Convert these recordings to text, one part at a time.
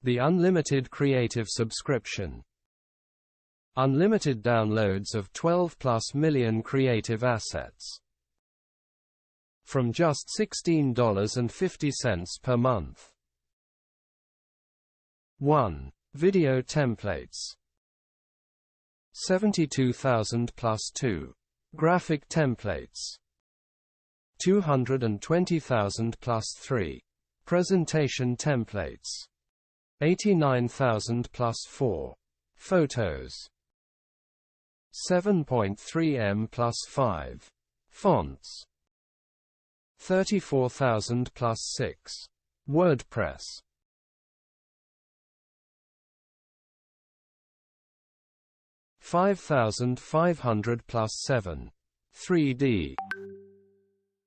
The unlimited creative subscription. Unlimited downloads of 12+ million creative assets. From just $16.50 per month. 1. Video templates. 72,000 plus 2. Graphic templates. 220,000 plus 3. Presentation templates. 89,000 plus 4. Photos. 7.3 M plus 5. Fonts. 34,000 plus 6. WordPress. 5,500 plus 7. 3D.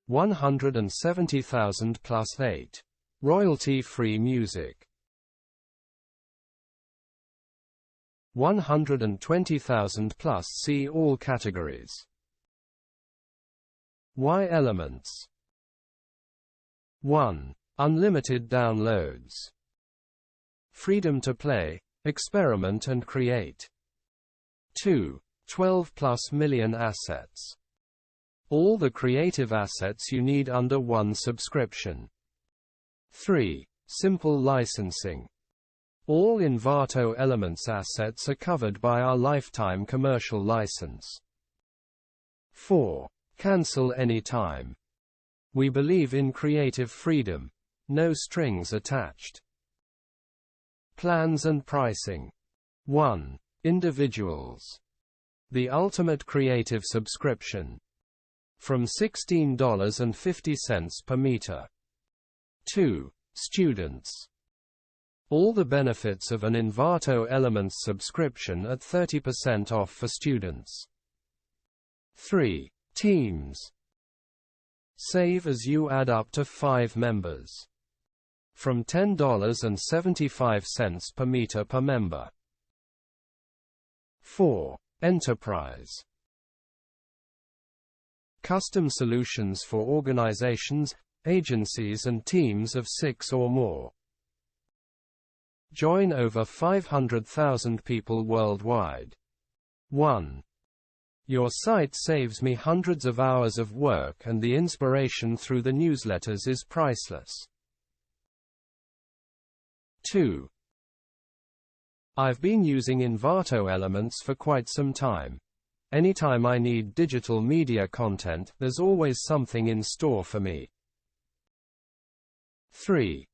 170,000 plus 8. Royalty-free music. 120,000 plus see all categories. Why elements? 1. Unlimited downloads. Freedom to play, experiment and create. 2. 12+ million assets. All the creative assets you need under one subscription. 3. Simple licensing. All Envato Elements assets are covered by our lifetime commercial license. 4. Cancel anytime. We believe in creative freedom. No strings attached. Plans and pricing. 1. Individuals. The ultimate creative subscription. From $16.50 per meter. 2. Students. All the benefits of an Envato Elements subscription at 30% off for students. 3. Teams. Save as you add up to 5 members. From $10.75 per meter per member. 4. Enterprise. Custom solutions for organizations, agencies and teams of 6 or more. Join over 500,000 people worldwide. 1. Your site saves me hundreds of hours of work and the inspiration through the newsletters is priceless. 2. I've been using Envato Elements for quite some time. Anytime I need digital media content, there's always something in store for me. 3.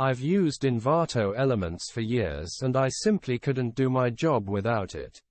I've used Envato Elements for years and I simply couldn't do my job without it.